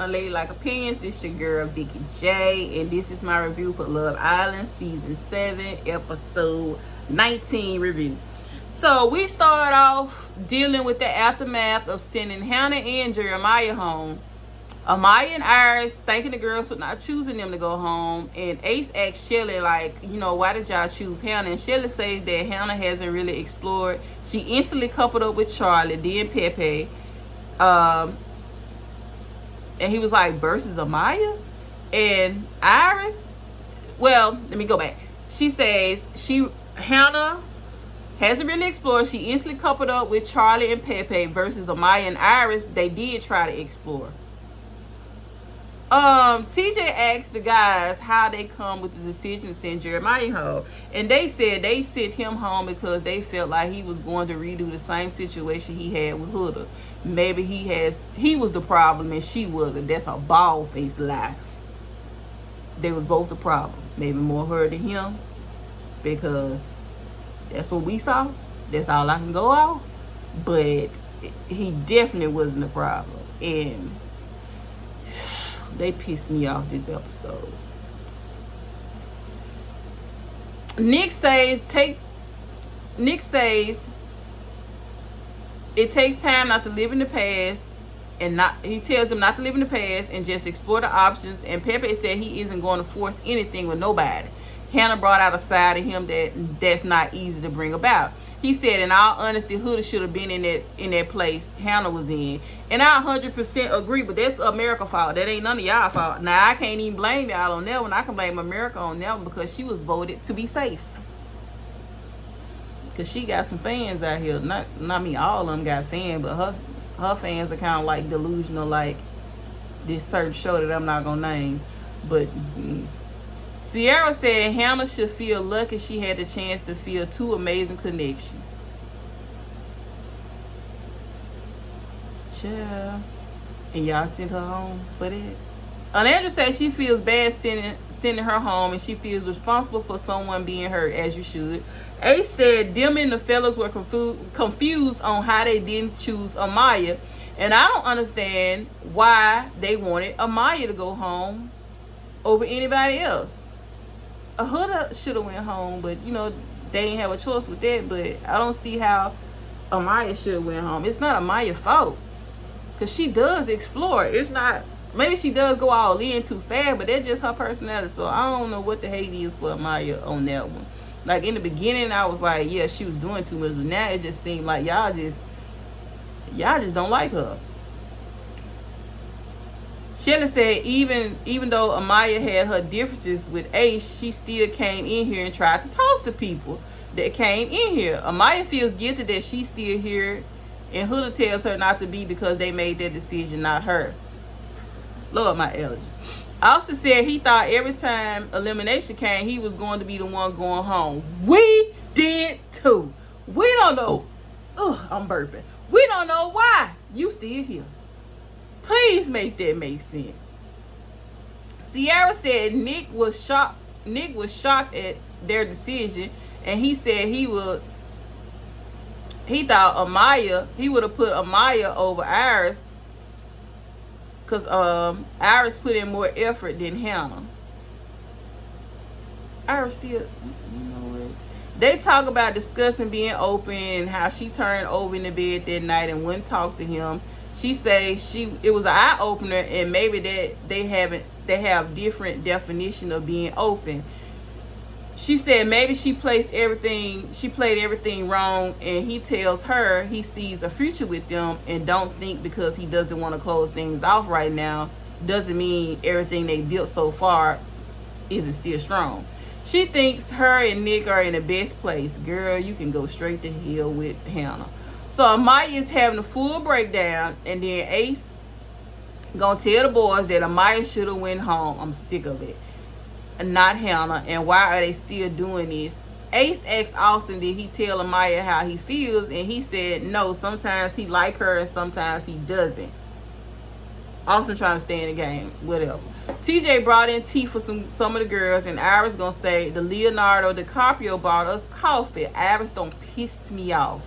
my Ladylike Opinions. This your girl Vicky J, and this is my review for Love Island Season 7, Episode 19 review. So we start off dealing with the aftermath of sending Hannah and Jeremiah home. Amaya and Iris thanking the girls for not choosing them to go home. And Ace asks Shelly, like, why did y'all choose Hannah? And Shelly says that Hannah hasn't really explored. She instantly coupled up with Charlie, then Pepe. And he was like, versus Amaya? And Iris, well, let me go back. She says Hannah hasn't really explored. She instantly coupled up with Charlie and Pepe versus Amaya and Iris. They did try to explore. TJ asked the guys how they come with the decision to send Jeremiah home, and they said they sent him home because they felt like he was going to redo the same situation he had with Huda. Maybe he was the problem and she wasn't. That's a bald-faced lie. They was both the problem. Maybe more her than him, because that's what we saw. That's all I can go off. But he definitely wasn't the problem, and they pissed me off this episode. Nick says it takes time not to live in the past, and he tells them not to live in the past and just explore the options. And Pepe said he isn't going to force anything with nobody. Hannah brought out a side of him that's not easy to bring about. He said, in all honesty, Huda should have been in that place Hannah was in. And I 100% agree, but that's America's fault. That ain't none of y'all fault. Now, I can't even blame y'all on that one. I can blame America on that one because she was voted to be safe. Because she got some fans out here. Not me, all of them got fans, but her fans are kind of like delusional, like this certain show that I'm not going to name. But Sierra said Hannah should feel lucky she had the chance to feel two amazing connections. Chill. And y'all sent her home for that? Alandra said she feels bad sending her home, and she feels responsible for someone being hurt, as you should. Ace said them and the fellas were confused on how they didn't choose Amaya. And I don't understand why they wanted Amaya to go home over anybody else. Huda should have went home, but they didn't have a choice with that. But I don't see how Amaya should have went home. It's not Amaya's fault, because she does explore. It's not, maybe she does go all in too fast, but that's just her personality. So I don't know what the hate is for Amaya on that one. Like in the beginning, I was like, yeah, she was doing too much, but now it just seemed like y'all just don't like her. Shelly said even though Amaya had her differences with Ace, she still came in here and tried to talk to people that came in here. Amaya feels guilty that she's still here, and Huda tells her not to be because they made that decision, not her. Lord, my allergies. Austin said he thought every time elimination came, he was going to be the one going home. We did too. We don't know. I'm burping. We don't know why you still here. Please make that make sense. Sierra said Nick was shocked at their decision, and he said he thought he would have put Amaya over Iris, because Iris put in more effort than Hannah. Iris still, what? They talk about discussing being open and how she turned over in the bed that night and wouldn't talk to him. She says it was an eye opener, and maybe that they have different definition of being open. She said maybe she played everything wrong, and he tells her he sees a future with them, and don't think because he doesn't want to close things off right now doesn't mean everything they built so far isn't still strong. She thinks her and Nick are in the best place. Girl, you can go straight to hell with Hannah. So Amaya is having a full breakdown, and then Ace gonna tell the boys that Amaya should have went home. I'm sick of it. Not Hannah. And why are they still doing this? Ace asked Austin, did he tell Amaya how he feels? And he said no, sometimes he like her and sometimes he doesn't. Austin trying to stay in the game, whatever. TJ brought in tea for some of the girls, and Iris gonna say the Leonardo DiCaprio bought us coffee. Iris don't piss me off.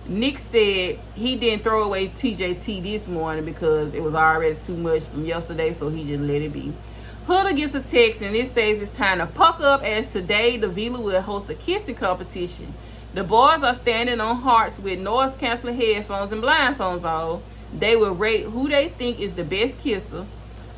Nick said he didn't throw away TJT this morning because it was already too much from yesterday, so he just let it be. Huda gets a text and it says it's time to puck up as today the Vila will host a kissing competition. The boys are standing on hearts with noise canceling headphones and blindfolds on. They will rate who they think is the best kisser.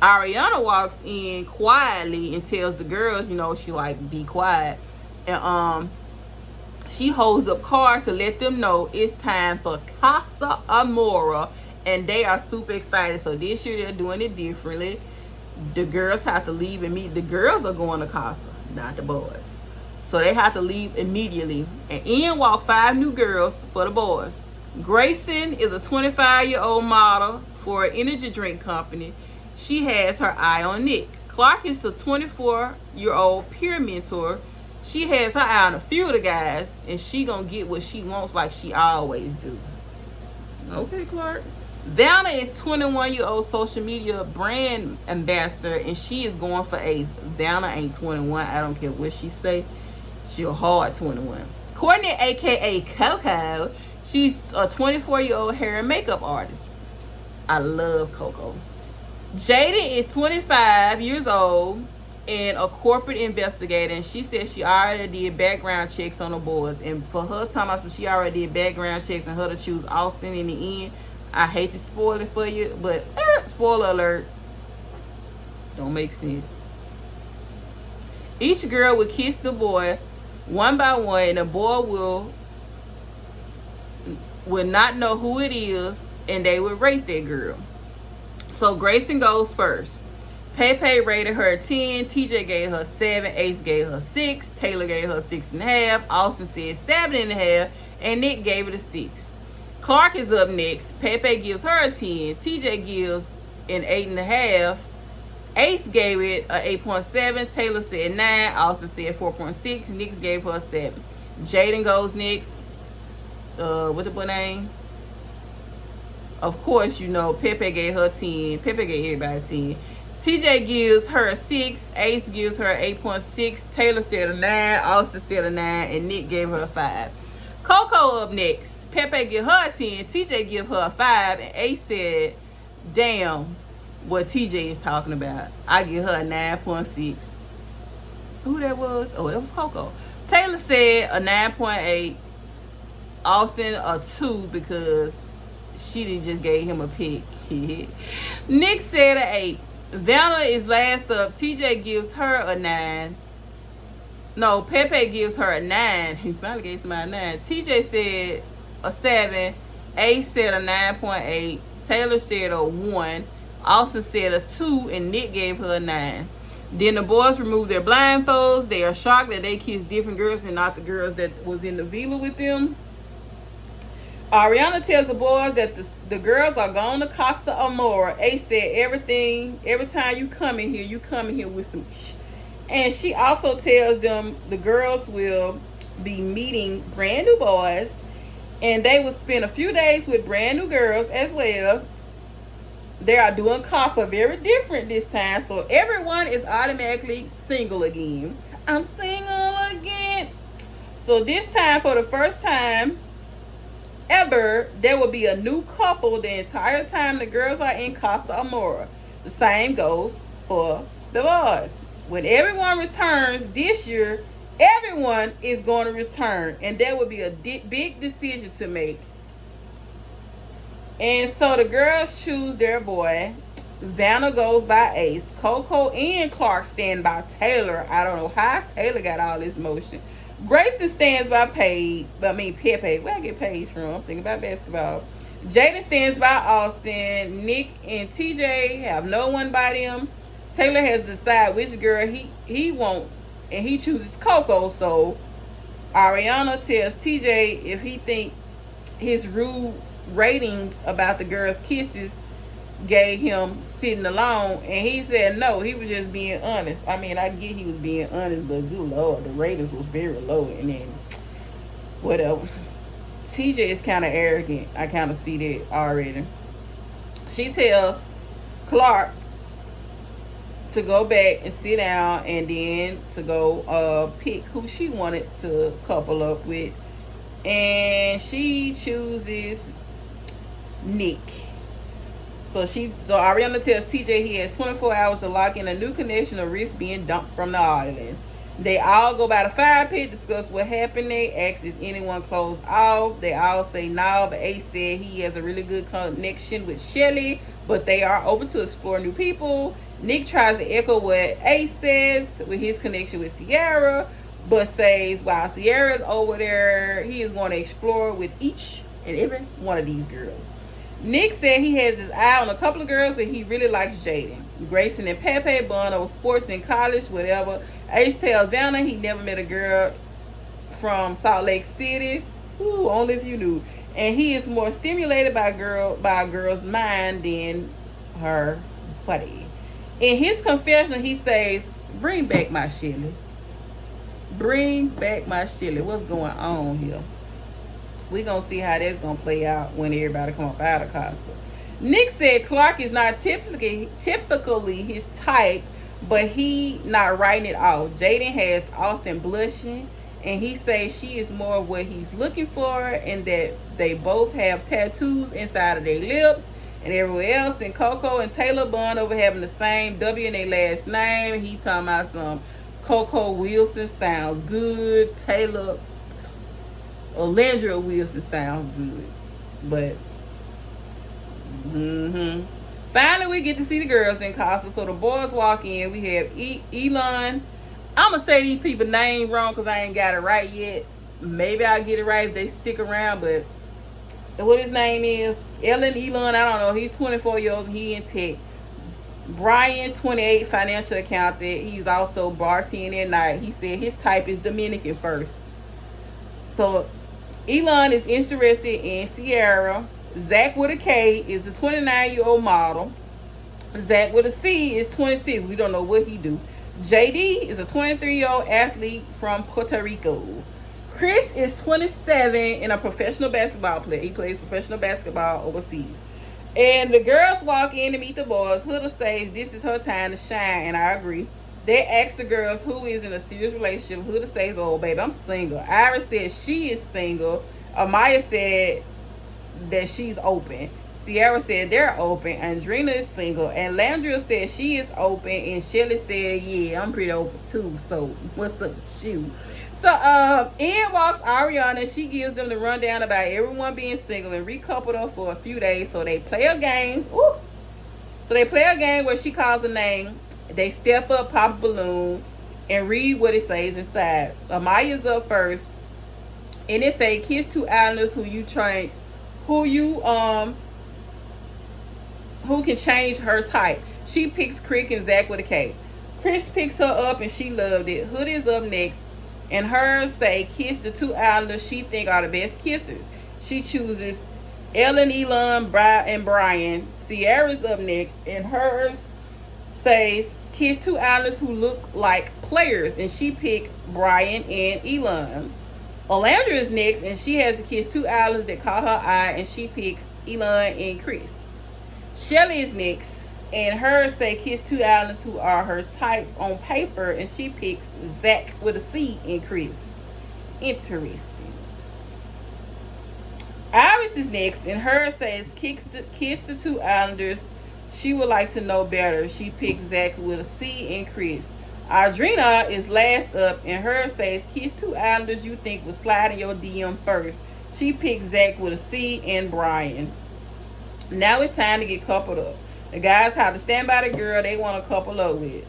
Ariana walks in quietly and tells the girls, she like, be quiet. And she holds up cards to let them know it's time for Casa Amora. And they are super excited. So this year they're doing it differently. The girls have to leave and meet. The girls are going to Casa, not the boys. So they have to leave immediately. And in walk 5 new girls for the boys. Grayson is a 25-year-old model for an energy drink company. She has her eye on Nick. Clark is the 24-year-old peer mentor. She has her eye on a few of the guys, and she gonna get what she wants like she always do. Okay, Clark. Vanna is 21-year-old social media brand ambassador, and she is going for Ace. Vanna ain't 21. I don't care what she say. She a hard 21. Courtney, a.k.a. Coco, she's a 24-year-old hair and makeup artist. I love Coco. Jada is 25 years old and a corporate investigator, and she said she already did background checks on the boys. And for her time, she already did background checks and her to choose Austin in the end. I hate to spoil it for you, but spoiler alert, don't make sense. Each girl would kiss the boy one by one, and the boy will not know who it is, and they would rate that girl. So Grayson goes first. Pepe rated her a 10. TJ gave her 7. Ace gave her 6. Taylor gave her 6.5. Austin said 7.5. And Nick gave it a 6. Clark is up next. Pepe gives her a 10. TJ gives an 8.5. Ace gave it a 8.7. Taylor said 9. Austin said 4.6. Nick gave her a 7. Jaden goes next. What the boy name? Of course, Pepe gave her 10. Pepe gave everybody 10. TJ gives her a 6. Ace gives her 8.6. Taylor said a 9. Austin said a 9. And Nick gave her a 5. Coco up next. Pepe give her a 10. TJ give her a 5. And Ace said, damn, what TJ is talking about. I give her a 9.6. Who that was? Oh, that was Coco. Taylor said a 9.8. Austin a 2 because she just gave him a pick. Nick said an 8. Vanna is last up. TJ gives her a 9. No, Pepe gives her a 9. He finally gave somebody a 9. TJ said a 7. Ace said a 9.8. Taylor said a 1. Austin said a 2. And Nick gave her a 9. Then the boys removed their blindfolds. They are shocked that they kissed different girls and not the girls that was in the villa with them. Ariana tells the boys that the girls are going to Casa Amora. Ace said every time you come in here with some And she also tells them the girls will be meeting brand new boys. And they will spend a few days with brand new girls as well. They are doing Casa very different this time. So everyone is automatically single again. I'm single again. So this time, for the first time ever, there will be a new couple the entire time the girls are in Casa Amora. The same goes for the boys. When everyone returns this year, everyone is going to return, and there will be a big decision to make. And so the girls choose their boy. Vanna goes by Ace. Coco and Clark stand by Taylor. I don't know how Taylor got all this motion. Grayson stands by Pepe. Where I get Paige from? I'm thinking about basketball. Jaden stands by Austin. Nick and TJ have no one by them. Taylor has to decide which girl he wants, and he chooses Coco. So Ariana tells TJ if he think his rude ratings about the girls' kisses gave him sitting alone, and he said no, he was just being honest. I mean, I get he was being honest, but good Lord, the ratings was very low. And then whatever. TJ is kind of arrogant. I kind of see that already. She tells Clark to go back and sit down, and then to go pick who she wanted to couple up with. And and she chooses Nick. So Ariana tells TJ he has 24 hours to lock in a new connection or risk being dumped from the island. They all go by the fire pit, discuss what happened. They ask, is anyone closed off? They all say no, but Ace said he has a really good connection with Shelly, but they are open to explore new people. Nick tries to echo what Ace says with his connection with Sierra, but says while Sierra's over there, he is going to explore with each and every one of these girls. Nick said he has his eye on a couple of girls, but he really likes Jaden. Grayson and Pepe bond over sports in college, whatever. Ace tells Vanna he never met a girl from Salt Lake City. Ooh, only if you knew. And he is more stimulated by a girl's mind than her body. In his confession, he says, "Bring back my Shelly. Bring back my Shelly." What's going on here? We're going to see how that's going to play out when everybody come up out of Costa. Nick said Clark is not typically his type, but he not writing it off. Jaden has Austin blushing, and he says she is more of what he's looking for, and that they both have tattoos inside of their lips and everywhere else. And Coco and Taylor bond over having the same W in their last name. He talking about some Coco Wilson sounds good. Taylor Alondra Wilson sounds good. But finally we get to see the girls in Costa. So the boys walk in. We have Elon. I'm gonna say these people name wrong because I ain't got it right yet. Maybe I'll get it right if they stick around. But what his name is, Elon, I don't know. He's 24 years old and he in tech. Brian, 28, financial accountant. He's also bartending at night. He said his type is Dominican first. So Elon is interested in Sierra. Zach with a K is a 29-year-old model. Zach with a C is 26. We don't know what he do. JD is a 23-year-old athlete from Puerto Rico. Chris is 27 and a professional basketball player. He plays professional basketball overseas. And the girls walk in to meet the boys. Huda says this is her time to shine, and I agree. They ask the girls who is in a serious relationship. Huda says, "Oh, baby, I'm single." Iris says she is single. Amaya said that she's open. Sierra said they're open. Andrina is single. And Landria said she is open. And Shelly said, "Yeah, I'm pretty open too. So what's up with you?" So in walks Ariana. She gives them the rundown about everyone being single and recoupled her for a few days. So they play a game. Ooh. So they play a game where she calls a name. They step up, pop a balloon, and read what it says inside. Amaya's up first, and it say, "Kiss two islanders who can change her type." She picks Crick and Zach with a K. Chris picks her up, and she loved it. Hood is up next, and hers say, "Kiss the two islanders she think are the best kissers." She chooses Ellen, Elon, and Brian. Sierra's up next, and hers says, "Kiss two islanders who look like players," and she picked Brian and Elon. Alandra is next, and she has to kiss two islanders that caught her eye, and she picks Elon and Chris. Shelly is next, and hers say kiss two islanders who are her type on paper, and she picks Zach with a C and Chris. Interesting. Iris is next, and hers says kiss the two islanders she would like to know better. She picked Zach with a C and Chris. Audrina is last up, and hers says kiss two islanders you think would slide in your DM first. She picked Zach with a C and Brian. Now it's time to get coupled up. The guys have to stand by the girl they want to couple up with.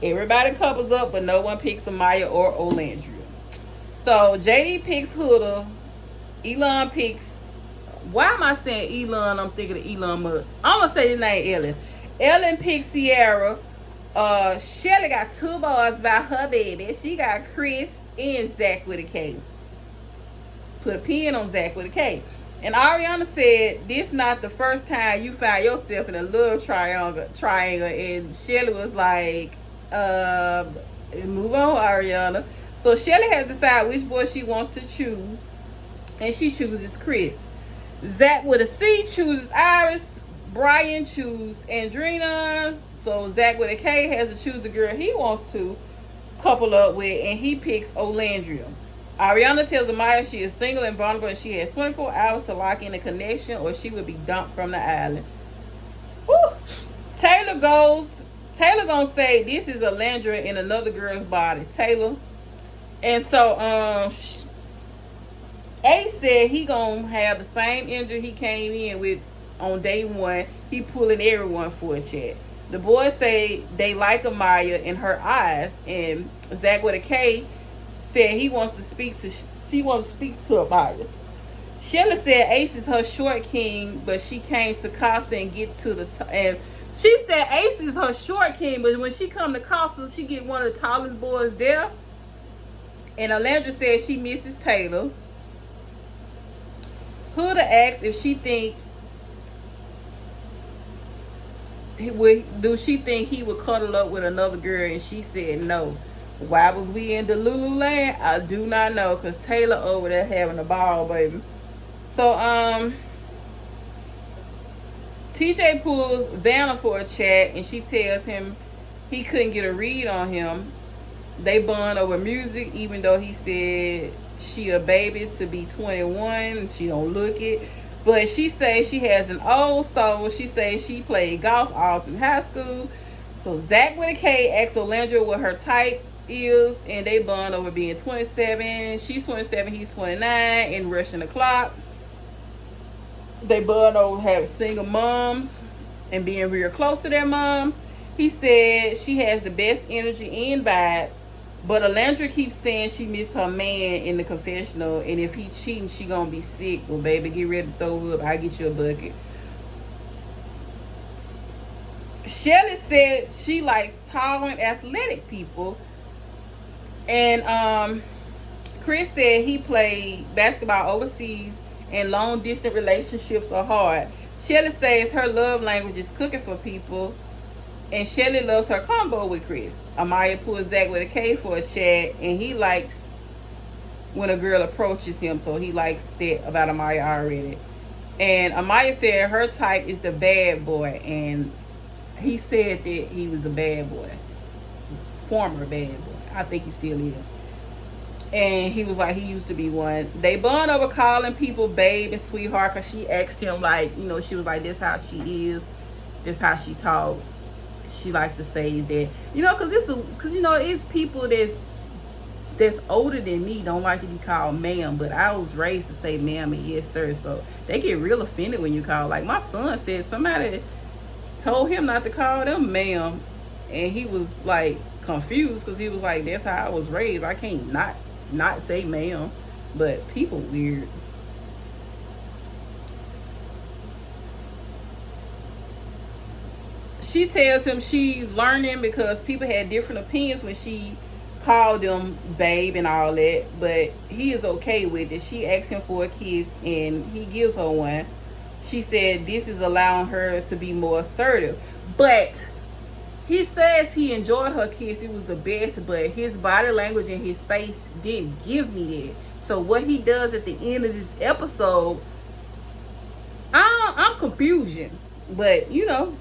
Everybody couples up, but no one picks Amaya or Olandria. So JD picks Huda. Elon picks. Why am I saying Elon? I'm thinking of Elon Musk. I'm gonna say his name Ellen. Ellen picks Sierra. Shelly got two boys by her baby. She got Chris and Zach with a K. Put a pin on Zach with a K. And Ariana said, "This not the first time you found yourself in a love triangle." And Shelly was like, "Move on, Ariana." So Shelly has to decide which boy she wants to choose, and she chooses Chris. Zach with a C chooses Iris. Brian chooses Andrina. So Zach with a K has to choose the girl he wants to couple up with, and he picks Olandria. Ariana tells Amaya she is single and vulnerable and she has 24 hours to lock in a connection or she will be dumped from the island. Woo. Taylor goes. Taylor gonna say this is Alandra in another girl's body. Taylor. And so Ace said he gonna have the same energy he came in with on day one. He pulling everyone for a chat. The boys say they like Amaya in her eyes, and Zach with a K said he wants to speak to Amaya. Shelly said Ace is her short king, but she came to Casa and get to the and she said Ace is her short king, but when she come to Casa, she get one of the tallest boys there. And Alandra said she misses Taylor. Huda asked if she think do she think he would cuddle up with another girl, and she said no. Why was we in the Lululand? I do not know, cause Taylor over there having a ball, baby. So TJ pulls Vanna for a chat, and she tells him he couldn't get a read on him. They bond over music, even though he said she a baby to be 21 and she don't look it. But she says she has an old soul. She says she played golf all through high school. So Zach with a K asks Alandra what her type is, and they bond over being 27. She's 27, he's 29, and rushing the clock. They bond over having single moms and being real close to their moms. He said she has the best energy and vibe, but Alandra keeps saying she missed her man in the confessional, and if he cheating, she gonna be sick. Well, baby, get ready to throw up. I get you a bucket. Shelly said she likes tall and athletic people, and Chris said he played basketball overseas and long distance relationships are hard. Shelly says her love language is cooking for people, and Shelly loves her combo with Chris. Amaya pulls Zach with a K for a chat, and he likes when a girl approaches him, so he likes that about Amaya already. And Amaya said her type is the bad boy, and he said that he was a bad boy, former bad boy. I think he still is. And he was like, he used to be one. They bond over calling people babe and sweetheart, because she asked him, like, you know, she was like, this how she is, this how she talks. She likes to say that, you know, because you know, it's people that's older than me don't like to be called ma'am, but I was raised to say ma'am and yes sir, so they get real offended when you call. Like my son said somebody told him not to call them ma'am, and he was like confused because he was like, that's how I was raised, I can't not say ma'am. But people weird. She tells him she's learning because people had different opinions when she called them babe and all that, but he is okay with it. She asks him for a kiss and he gives her one. She said this is allowing her to be more assertive, but he says he enjoyed her kiss, it was the best, but his body language and his face didn't give me that. So what he does at the end of this episode, I'm confusion. But you know,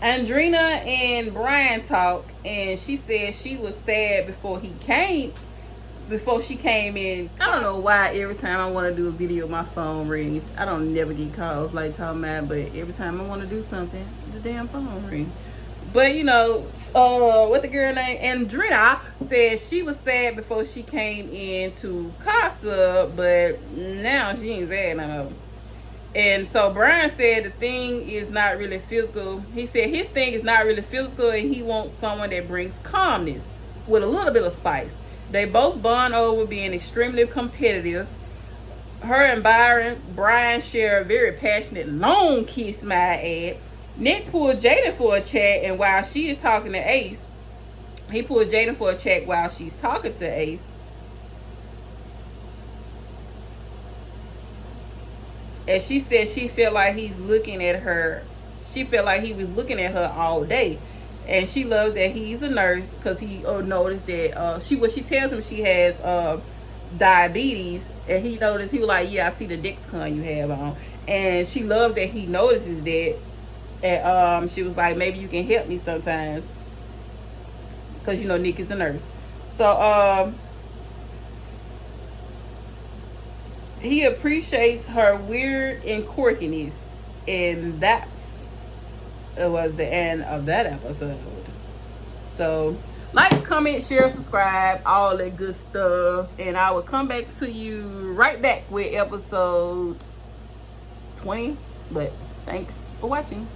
Andrina and Brian talk, and she said she was sad before she came in. I don't know why every time I want to do a video my phone rings. I don't never get calls like talking about, but every time I want to do something the damn phone rings. But you know, what the girl named Andrina said she was sad before she came into Casa, but now she ain't sad none of them. And so Brian said the thing is not really physical. He said his thing is not really physical, and he wants someone that brings calmness with a little bit of spice. They both bond over being extremely competitive. Her and Brian share a very passionate long kiss, my ad. Nick pulled Jaden for a chat, and while she is talking to Ace, he pulled Jaden for a chat while she's talking to Ace. And she said she felt like he's looking at her. She felt like he was looking at her all day. And she loves that he's a nurse because he noticed that she tells him she has diabetes, and he noticed, he was like, yeah, I see the Dexcon you have on. And she loved that he notices that. And she was like, maybe you can help me sometimes, because you know Nick is a nurse. So he appreciates her weird and quirkiness, and that's it was the end of that episode. So like, comment, share, subscribe, all that good stuff, and I will come back to you right back with episode 20. But thanks for watching.